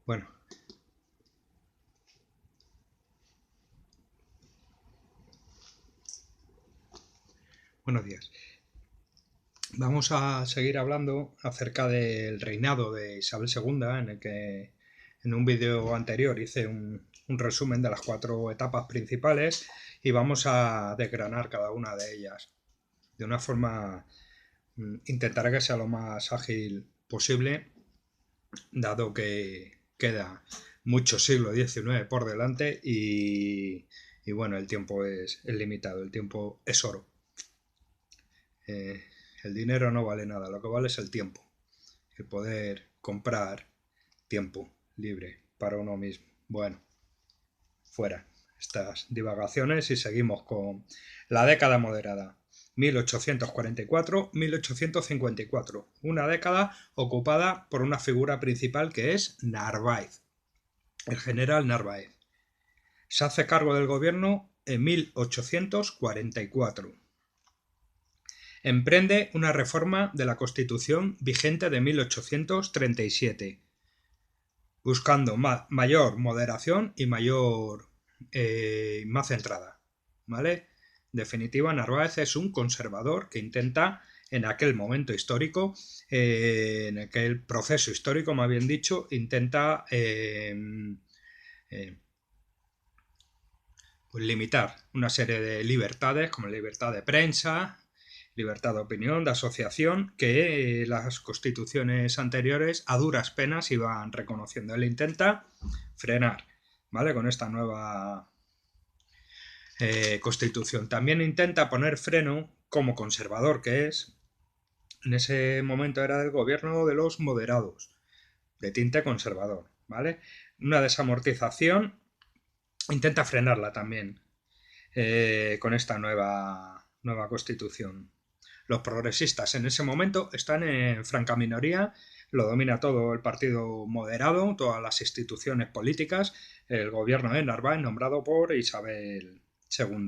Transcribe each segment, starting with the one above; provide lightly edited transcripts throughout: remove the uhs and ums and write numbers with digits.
Bueno, buenos días. Vamos a seguir hablando acerca del reinado de Isabel II, en el que en un vídeo anterior hice un resumen de las 4 etapas principales y vamos a desgranar cada una de ellas de una forma. Intentaré que sea lo más ágil posible, dado que queda mucho siglo XIX por delante y bueno, el tiempo es limitado, el tiempo es oro. El dinero no vale nada, lo que vale es el tiempo, el poder comprar tiempo libre para uno mismo. Bueno, fuera estas divagaciones y seguimos con la década moderada. 1844-1854, una década ocupada por una figura principal que es Narváez, el general Narváez. Se hace cargo del gobierno en 1844. Emprende una reforma de la Constitución vigente de 1837, buscando mayor moderación y más centrada, ¿vale? En definitiva, Narváez es un conservador que intenta, en aquel momento histórico, en aquel proceso histórico, más bien dicho, intenta pues limitar una serie de libertades, como la libertad de prensa, libertad de opinión, de asociación, que las constituciones anteriores a duras penas iban reconociendo. Él intenta frenar, ¿vale? Con esta nueva constitución. También intenta poner freno, como conservador que es, en ese momento era del gobierno de los moderados, de tinte conservador, ¿vale? Una desamortización, intenta frenarla también con esta nueva constitución. Los progresistas en ese momento están en franca minoría, lo domina todo el partido moderado, todas las instituciones políticas, el gobierno de Narváez nombrado por Isabel II.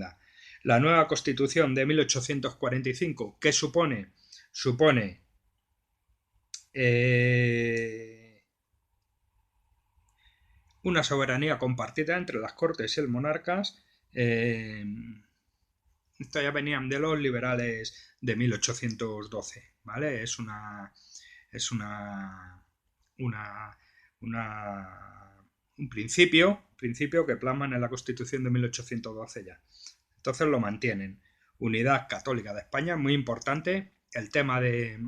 La nueva constitución de 1845, ¿qué supone? Supone una soberanía compartida entre las cortes y el monarcas. Esto ya venían de los liberales de 1812, ¿vale? Es un principio que plasman en la Constitución de 1812 ya. Entonces lo mantienen. Unidad católica de España, muy importante. El tema de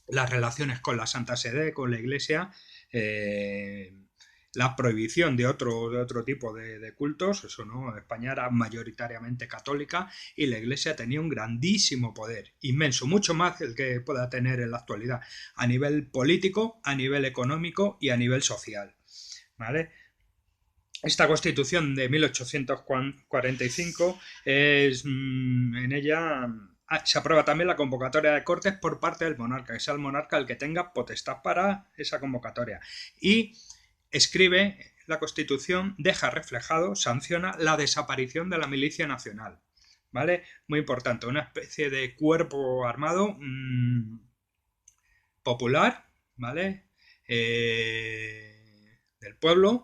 las relaciones con la Santa Sede, con la Iglesia, la prohibición de otro tipo de cultos, eso no, España era mayoritariamente católica y la Iglesia tenía un grandísimo poder, inmenso, mucho más del que pueda tener en la actualidad, a nivel político, a nivel económico y a nivel social, ¿vale? Esta Constitución de 1845 en ella se aprueba también la convocatoria de Cortes por parte del monarca, que sea el monarca el que tenga potestad para esa convocatoria. Y escribe la Constitución, deja reflejado, sanciona la desaparición de la milicia nacional, ¿vale? Muy importante, una especie de cuerpo armado popular, ¿vale? Del pueblo,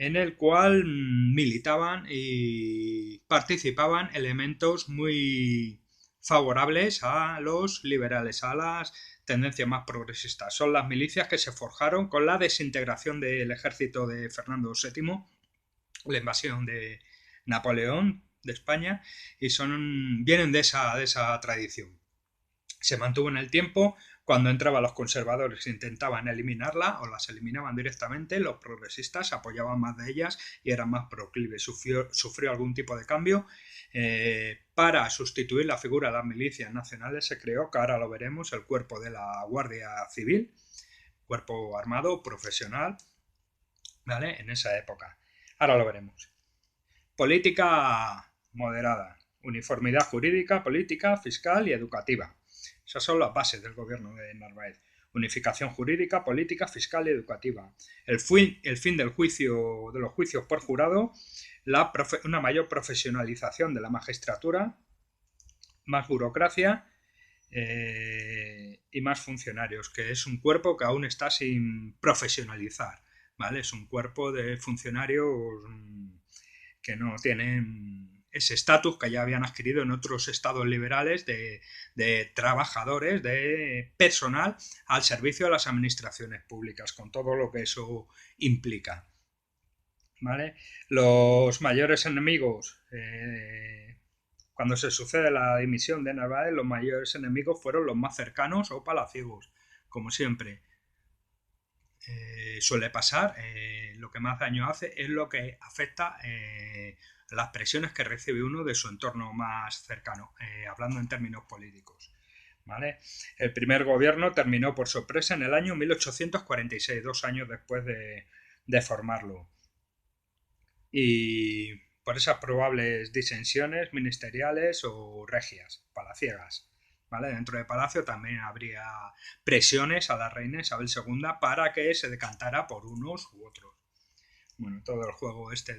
en el cual militaban y participaban elementos muy favorables a los liberales, a las tendencias más progresistas. Son las milicias que se forjaron con la desintegración del ejército de Fernando VII, la invasión de Napoleón de España, y vienen de esa tradición. Se mantuvo en el tiempo. Cuando entraban los conservadores intentaban eliminarla o las eliminaban directamente, los progresistas apoyaban más de ellas y eran más proclives. Sufrió algún tipo de cambio. Para sustituir la figura de las milicias nacionales se creó, que ahora lo veremos, el cuerpo de la Guardia Civil, cuerpo armado profesional, ¿vale? En esa época. Ahora lo veremos. Política moderada, uniformidad jurídica, política, fiscal y educativa. Esas son las bases del gobierno de Narváez. Unificación jurídica, política, fiscal y educativa. El fin de los juicios por jurado, una mayor profesionalización de la magistratura, más burocracia y más funcionarios, que es un cuerpo que aún está sin profesionalizar, ¿vale? Es un cuerpo de funcionarios que no tienen ese estatus que ya habían adquirido en otros estados liberales de trabajadores, de personal al servicio de las administraciones públicas, con todo lo que eso implica. ¿Vale? Los mayores enemigos, cuando se sucede la dimisión de Narváez, los mayores enemigos fueron los más cercanos o palaciegos, como siempre. Suele pasar, lo que más daño hace es lo que afecta las presiones que recibe uno de su entorno más cercano, hablando en términos políticos. ¿Vale? El primer gobierno terminó por sorpresa en el año 1846, 2 años después de formarlo. Y por esas probables disensiones ministeriales o regias, palaciegas. ¿Vale? Dentro de Palacio también habría presiones a la reina Isabel II para que se decantara por unos u otros. Bueno, todo el juego este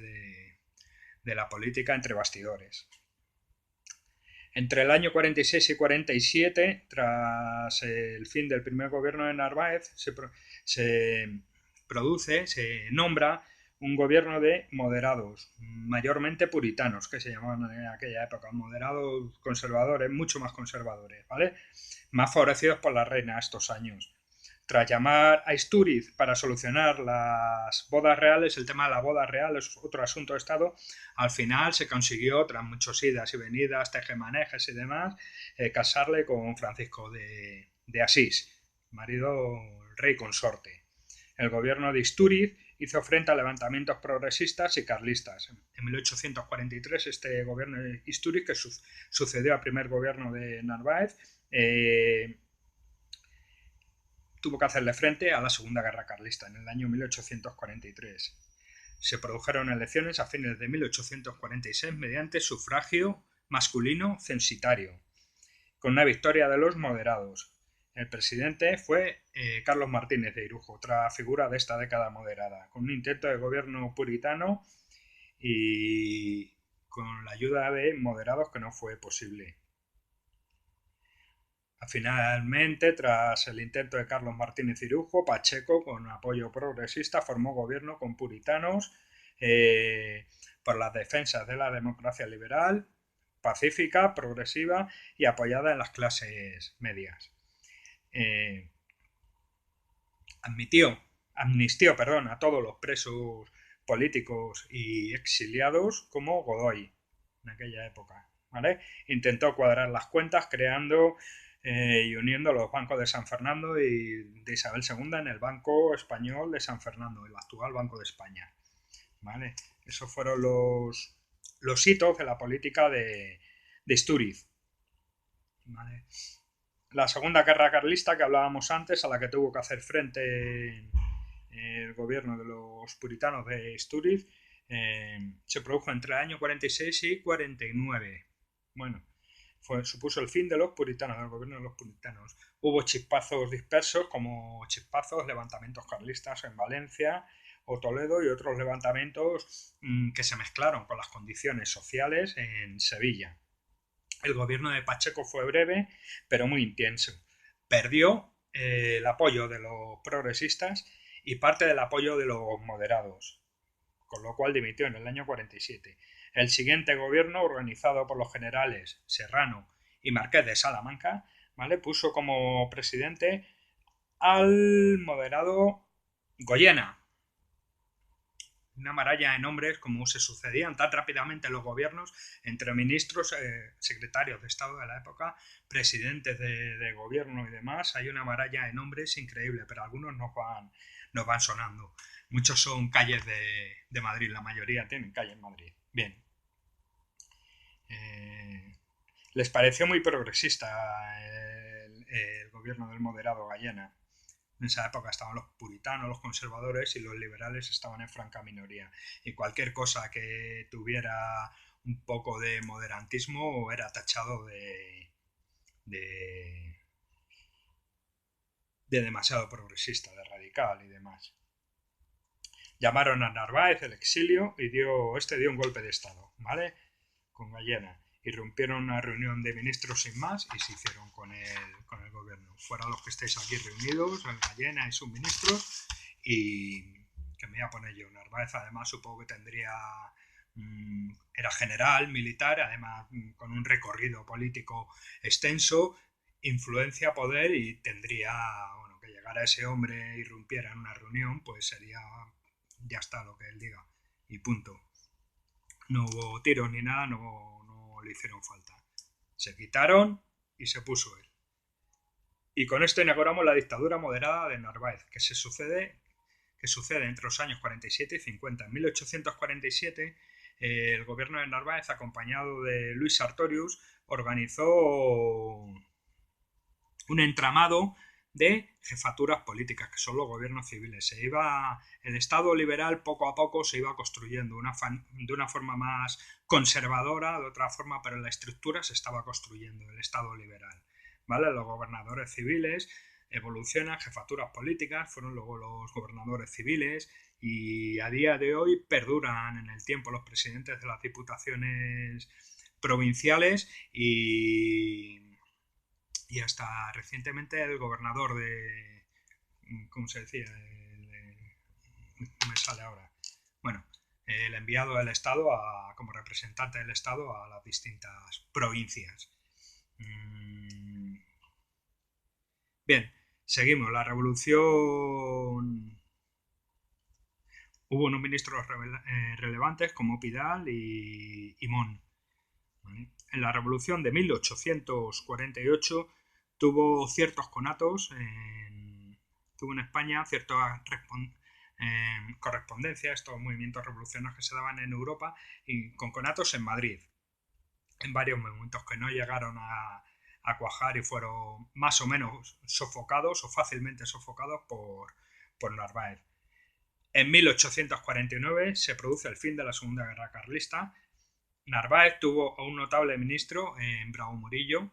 de la política entre bastidores. Entre el año 46 y 47, tras el fin del primer gobierno de Narváez, se nombra un gobierno de moderados, mayormente puritanos, que se llamaban en aquella época, moderados conservadores, mucho más conservadores, ¿vale? Más favorecidos por la reina estos años. Tras llamar a Istúriz para solucionar las bodas reales, el tema de la boda real es otro asunto de Estado, al final se consiguió, tras muchos idas y venidas, tejemanejes y demás, casarle con Francisco de Asís, marido del rey consorte. El gobierno de Istúriz hizo frente a levantamientos progresistas y carlistas. En 1843 este gobierno de Istúriz, que sucedió al primer gobierno de Narváez, tuvo que hacerle frente a la Segunda Guerra Carlista en el año 1843. Se produjeron elecciones a fines de 1846 mediante sufragio masculino censitario, con una victoria de los moderados. El presidente fue Carlos Martínez de Irujo, otra figura de esta década moderada, con un intento de gobierno puritano y con la ayuda de moderados que no fue posible. Finalmente, tras el intento de Carlos Martínez Irujo, Pacheco, con apoyo progresista, formó gobierno con puritanos por las defensas de la democracia liberal, pacífica, progresiva y apoyada en las clases medias. Amnistió a todos los presos políticos y exiliados como Godoy en aquella época. ¿Vale? Intentó cuadrar las cuentas creando y uniendo los bancos de San Fernando y de Isabel II en el Banco Español de San Fernando, el actual Banco de España. ¿Vale? Esos fueron los hitos de la política de Istúriz. ¿Vale? La Segunda Guerra Carlista que hablábamos antes, a la que tuvo que hacer frente el gobierno de los puritanos de Istúriz, se produjo entre el año 46 y 49. Bueno, supuso el fin de los puritanos, del gobierno de los puritanos. Hubo chispazos dispersos, como chispazos, levantamientos carlistas en Valencia o Toledo y otros levantamientos que se mezclaron con las condiciones sociales en Sevilla. El gobierno de Pacheco fue breve, pero muy intenso. Perdió el apoyo de los progresistas y parte del apoyo de los moderados, con lo cual dimitió en el año 47. El siguiente gobierno, organizado por los generales Serrano y Marqués de Salamanca, ¿vale?, puso como presidente al moderado Goyena. Una maralla de nombres, como se sucedían tan rápidamente los gobiernos entre ministros, secretarios de Estado de la época, presidentes de gobierno y demás. Hay una maralla de nombres increíble, pero algunos nos van sonando. Muchos son calles de Madrid, la mayoría tienen calle en Madrid. Bien. Les pareció muy progresista el gobierno del moderado Goyena. En esa época estaban los puritanos, los conservadores y los liberales estaban en franca minoría. Y cualquier cosa que tuviera un poco de moderantismo era tachado de demasiado progresista, de radical y demás. Llamaron a Narváez el exilio y dio un golpe de estado, ¿vale?, con Goyena. Irrumpieron una reunión de ministros sin más y se hicieron con el gobierno. Fuera los que estáis aquí reunidos, el Goyena y sus ministros, y que me iba a poner yo. Narváez además supongo que tendría... era general, militar, además con un recorrido político extenso, influencia, poder, y tendría, bueno, que llegara ese hombre e irrumpiera en una reunión, pues sería, ya está lo que él diga, y punto. No hubo tiros ni nada, no le hicieron falta. Se quitaron y se puso él. Y con esto inauguramos la dictadura moderada de Narváez, que sucede entre los años 47 y 50. En 1847, el gobierno de Narváez, acompañado de Luis Sartorius, organizó un entramado de jefaturas políticas, que son los gobiernos civiles. El Estado liberal poco a poco se iba construyendo de una forma más conservadora, de otra forma, pero la estructura se estaba construyendo, el Estado liberal. ¿Vale? Los gobernadores civiles evolucionan, jefaturas políticas, fueron luego los gobernadores civiles, y a día de hoy perduran en el tiempo los presidentes de las diputaciones provinciales y hasta recientemente el gobernador de... ¿Cómo se decía? Me sale ahora. Bueno, el enviado del Estado como representante del Estado a las distintas provincias. Bien, seguimos. La revolución... Hubo unos ministros relevantes como Pidal y Mon. ¿Vale? En la revolución de 1848 tuvo ciertos conatos, tuvo en España cierta correspondencia a estos movimientos revolucionarios que se daban en Europa, y con conatos en Madrid, en varios momentos que no llegaron a cuajar y fueron más o menos sofocados o fácilmente sofocados por Narváez. En 1849 se produce el fin de la Segunda Guerra Carlista. Narváez tuvo a un notable ministro, Bravo Murillo,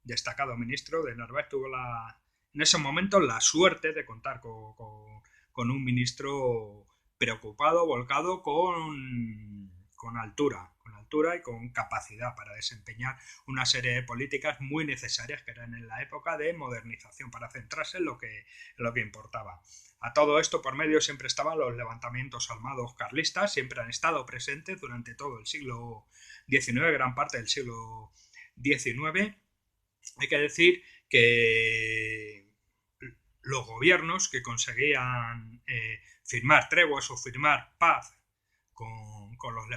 destacado ministro de Narváez, tuvo en esos momentos la suerte de contar con un ministro preocupado, volcado con altura y con capacidad para desempeñar una serie de políticas muy necesarias que eran en la época de modernización, para centrarse en lo que importaba. A todo esto, por medio, siempre estaban los levantamientos armados carlistas, siempre han estado presentes durante todo el siglo XIX, gran parte del siglo XIX. Hay que decir que los gobiernos que conseguían firmar treguas o firmar paz con los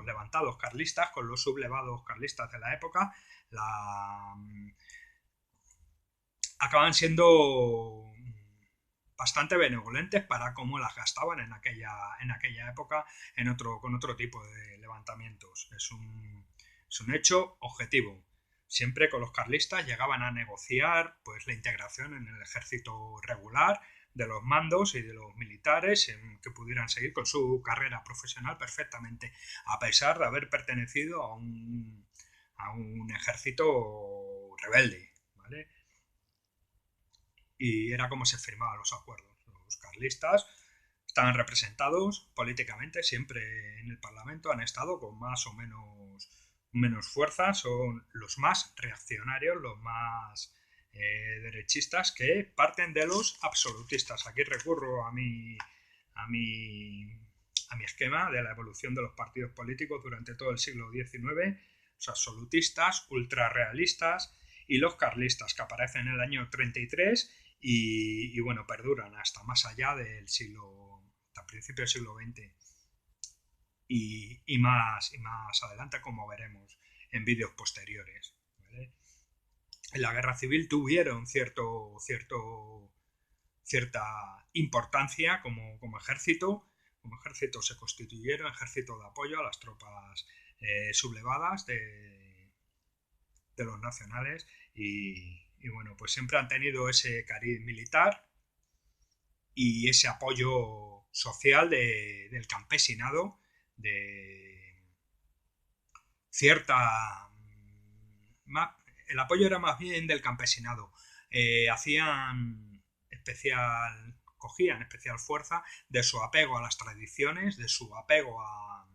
levantados carlistas, con los sublevados carlistas de la época, acaban siendo bastante benevolentes para cómo las gastaban en aquella época con otro tipo de levantamientos. Es un hecho objetivo. Siempre con los carlistas llegaban a negociar pues la integración en el ejército regular de los mandos y de los militares, que pudieran seguir con su carrera profesional perfectamente, a pesar de haber pertenecido a un ejército rebelde, ¿vale? Y era como se firmaban los acuerdos. Los carlistas estaban representados políticamente siempre en el Parlamento, han estado con más o menos fuerza, son los más reaccionarios, los más derechistas, que parten de los absolutistas. Aquí recurro a mi esquema de la evolución de los partidos políticos durante todo el siglo XIX, los absolutistas, ultrarrealistas y los carlistas, que aparecen en el año 33 y bueno, perduran hasta más allá del hasta principios del siglo XX y más adelante, como veremos en vídeos posteriores, ¿vale? En la guerra civil tuvieron cierta importancia como ejército. Como ejército se constituyeron ejército de apoyo a las tropas sublevadas de los nacionales y bueno, pues siempre han tenido ese cariz militar y ese apoyo social del campesinado, de cierta... El apoyo era más bien del campesinado. Cogían especial fuerza de su apego a las tradiciones, de su apego a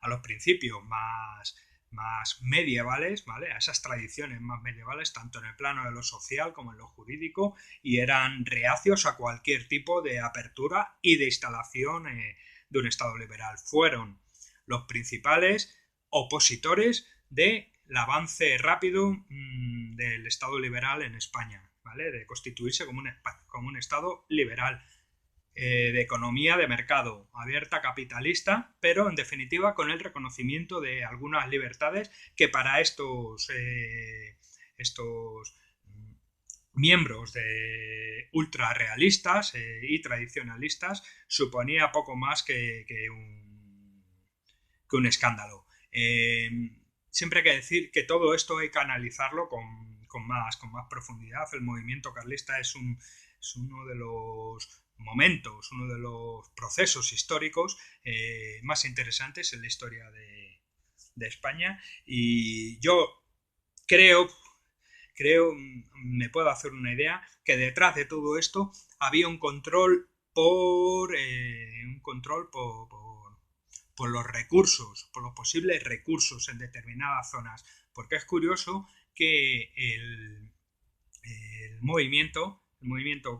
los principios más más medievales, ¿vale? A esas tradiciones más medievales, tanto en el plano de lo social como en lo jurídico, y eran reacios a cualquier tipo de apertura y de instalación de un Estado liberal. Fueron los principales opositores del avance rápido del Estado liberal en España, ¿vale? De constituirse como un Estado liberal, de economía de mercado, abierta, capitalista, pero en definitiva con el reconocimiento de algunas libertades que para estos miembros de ultrarrealistas y tradicionalistas suponía poco más que un escándalo. Siempre hay que decir que todo esto hay que analizarlo con más profundidad. El movimiento carlista es uno de los momentos, uno de los procesos históricos más interesantes en la historia de España, y yo creo, me puedo hacer una idea, que detrás de todo esto había un control por los recursos, por los posibles recursos en determinadas zonas, porque es curioso que el movimiento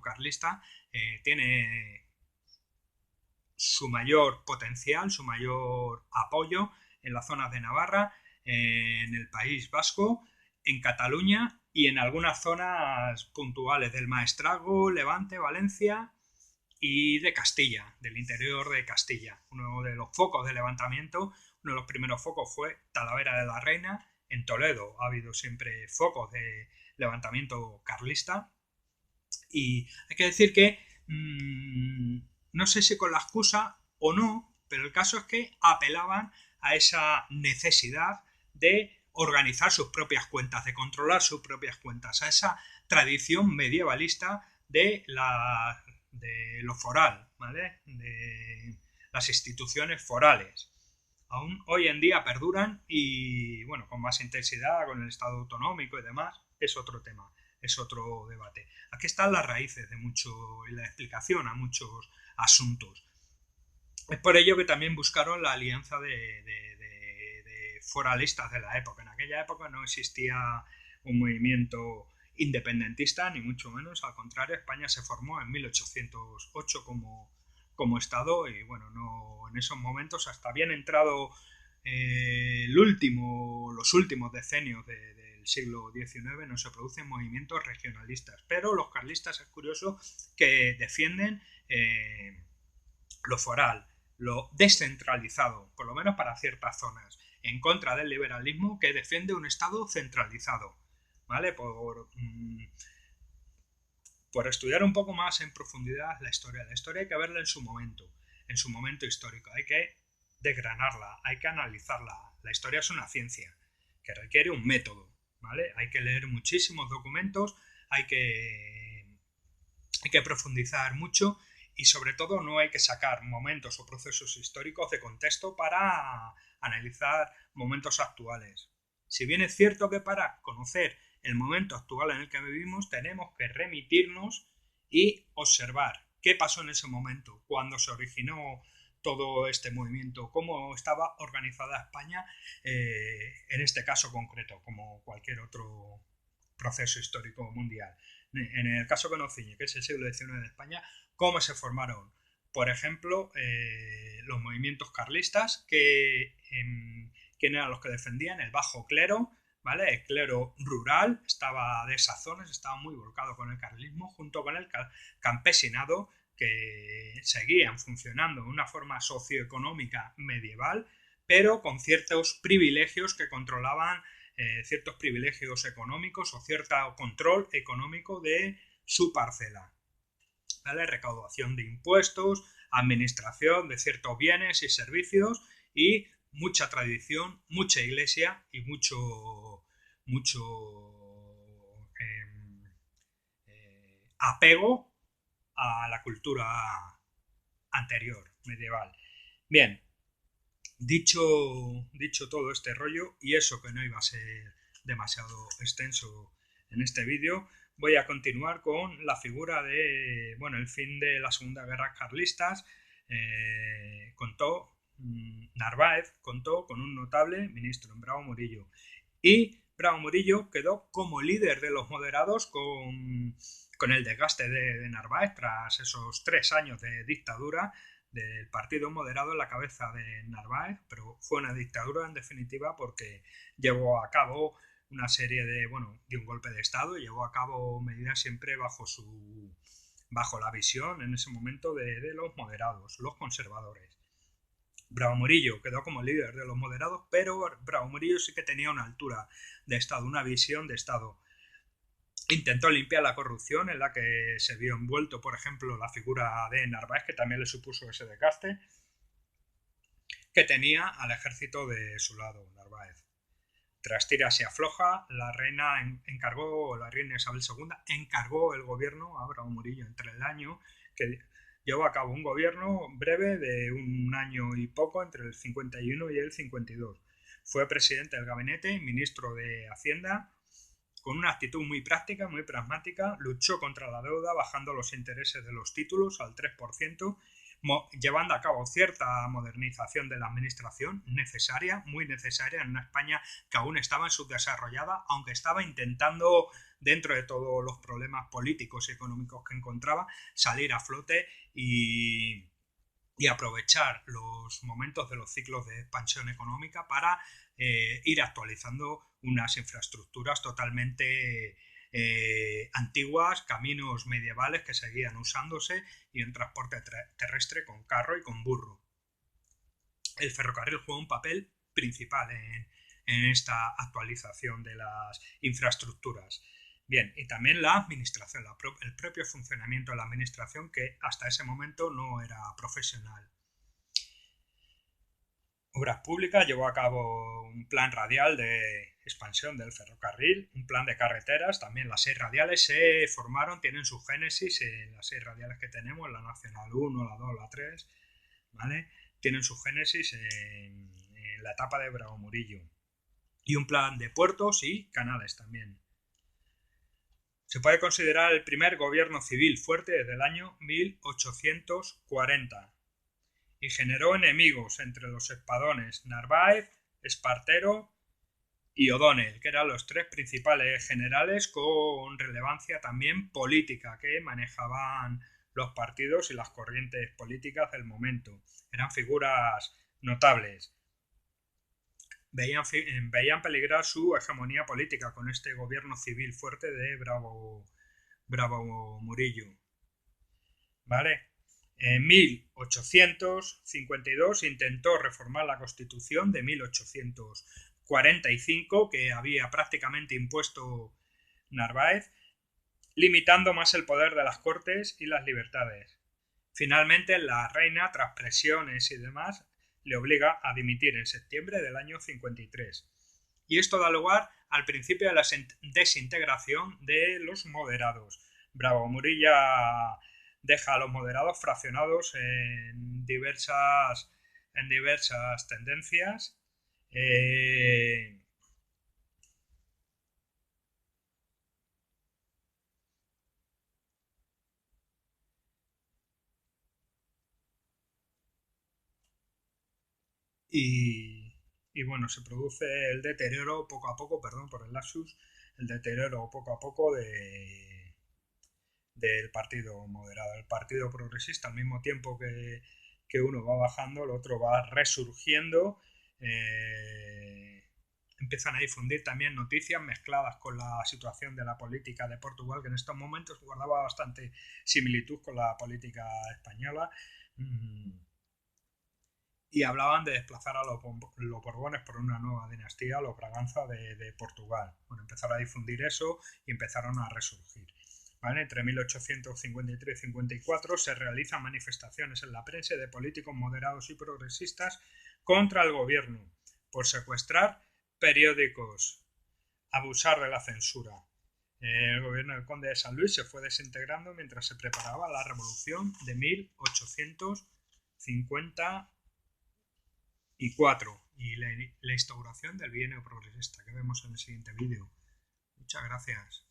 carlista tiene su mayor potencial, su mayor apoyo en las zonas de Navarra, en el País Vasco, en Cataluña y en algunas zonas puntuales del Maestrazgo, Levante, Valencia y de Castilla, del interior de Castilla. Uno de los focos de levantamiento, uno de los primeros focos fue Talavera de la Reina. En Toledo ha habido siempre focos de levantamiento carlista, y hay que decir que no sé si con la excusa o no, pero el caso es que apelaban a esa necesidad de organizar sus propias cuentas, de controlar sus propias cuentas, a esa tradición medievalista de lo foral, ¿vale? De las instituciones forales. Aún hoy en día perduran y, bueno, con más intensidad, con el Estado autonómico y demás, es otro tema, es otro debate. Aquí están las raíces de mucho y la explicación a muchos asuntos. Es por ello que también buscaron la alianza de foralistas de la época. En aquella época no existía un movimiento independentista, ni mucho menos. Al contrario, España se formó en 1808 como Estado, y bueno, no en esos momentos, hasta bien entrado los últimos decenios del siglo XIX, no se producen movimientos regionalistas. Pero los carlistas, es curioso, que defienden lo foral, lo descentralizado, por lo menos para ciertas zonas, en contra del liberalismo, que defiende un Estado centralizado, ¿vale? Por estudiar un poco más en profundidad la historia hay que verla en su momento histórico, hay que desgranarla, hay que analizarla. La historia es una ciencia que requiere un método, ¿vale? Hay que leer muchísimos documentos, hay que profundizar mucho, y sobre todo no hay que sacar momentos o procesos históricos de contexto para analizar momentos actuales. Si bien es cierto que para conocer el momento actual en el que vivimos tenemos que remitirnos y observar qué pasó en ese momento, cuando se originó todo este movimiento, cómo estaba organizada España, en este caso concreto, como cualquier otro proceso histórico mundial. En el caso que nos ciñe, que es el siglo XIX de España, cómo se formaron, por ejemplo, los movimientos carlistas, quién eran los que defendían el bajo clero, ¿vale? El clero rural estaba de esas zonas, estaba muy volcado con el carlismo, junto con el campesinado, que seguían funcionando de una forma socioeconómica medieval, pero con ciertos privilegios que controlaban, ciertos privilegios económicos o cierto control económico de su parcela, ¿vale? Recaudación de impuestos, administración de ciertos bienes y servicios, y mucha tradición, mucha iglesia y mucho apego a la cultura anterior, medieval. Bien, dicho todo este rollo, y eso que no iba a ser demasiado extenso en este vídeo, voy a continuar con la figura de, bueno, el fin de la Segunda Guerra Carlistas. Contó Narváez contó con un notable ministro, Bravo Murillo, y Bravo Murillo quedó como líder de los moderados con el desgaste de Narváez tras esos 3 años de dictadura del Partido Moderado en la cabeza de Narváez, pero fue una dictadura en definitiva porque llevó a cabo una serie de, dio un golpe de Estado y llevó a cabo medidas siempre bajo la visión en ese momento de los moderados, los conservadores. Bravo Murillo quedó como líder de los moderados, pero Bravo Murillo sí que tenía una altura de Estado, una visión de Estado. Intentó limpiar la corrupción en la que se vio envuelto, por ejemplo, la figura de Narváez, que también le supuso ese desgaste, que tenía al ejército de su lado, Narváez. Tras tiras y afloja, la reina Isabel II encargó el gobierno a Bravo Murillo entre el año que llevó a cabo un gobierno breve de un año y poco entre el 51 y el 52. Fue presidente del gabinete y ministro de Hacienda. Con una actitud muy práctica, muy pragmática, luchó contra la deuda bajando los intereses de los títulos al 3%, llevando a cabo cierta modernización de la administración necesaria, muy necesaria en una España que aún estaba subdesarrollada, aunque estaba intentando, dentro de todos los problemas políticos y económicos que encontraba, salir a flote y aprovechar los momentos de los ciclos de expansión económica para ir actualizando unas infraestructuras totalmente antiguas, caminos medievales que seguían usándose y un transporte terrestre con carro y con burro. El ferrocarril juega un papel principal en esta actualización de las infraestructuras. Bien, y también la administración, el propio funcionamiento de la administración que hasta ese momento no era profesional. Obras Públicas llevó a cabo un plan radial de expansión del ferrocarril, un plan de carreteras, también las 6 radiales se formaron, tienen su génesis en las 6 radiales que tenemos, la Nacional 1, la 2, la 3, ¿vale? Tienen su génesis en la etapa de Bravo Murillo. Y un plan de puertos y canales también. Se puede considerar el primer gobierno civil fuerte desde el año 1840 y generó enemigos entre los espadones Narváez, Espartero y O'Donnell, que eran los 3 principales generales con relevancia también política que manejaban los partidos y las corrientes políticas del momento. Eran figuras notables. Veían peligrar su hegemonía política con este gobierno civil fuerte de Bravo Murillo. ¿Vale? En 1852 intentó reformar la Constitución de 1845 que había prácticamente impuesto Narváez, limitando más el poder de las Cortes y las libertades. Finalmente, la reina, tras presiones y demás, le obliga a dimitir en septiembre del año 53. Y esto da lugar al principio de la desintegración de los moderados. Bravo Murillo deja a los moderados fraccionados en diversas tendencias. Y bueno, se produce el deterioro poco a poco, perdón por el lapsus, el deterioro poco a poco del partido moderado. El partido progresista, al mismo tiempo que uno va bajando, el otro va resurgiendo. Empiezan a difundir también noticias mezcladas con la situación de la política de Portugal, que en estos momentos guardaba bastante similitud con la política española. Y hablaban de desplazar a los Borbones por una nueva dinastía, los Braganza de Portugal. Bueno, empezaron a difundir eso y empezaron a resurgir. ¿Vale? Entre 1853 y 54 se realizan manifestaciones en la prensa de políticos moderados y progresistas contra el gobierno por secuestrar periódicos, abusar de la censura. El gobierno del conde de San Luis se fue desintegrando mientras se preparaba la revolución de 1854 y la instauración del bienio progresista que vemos en el siguiente vídeo. Muchas gracias.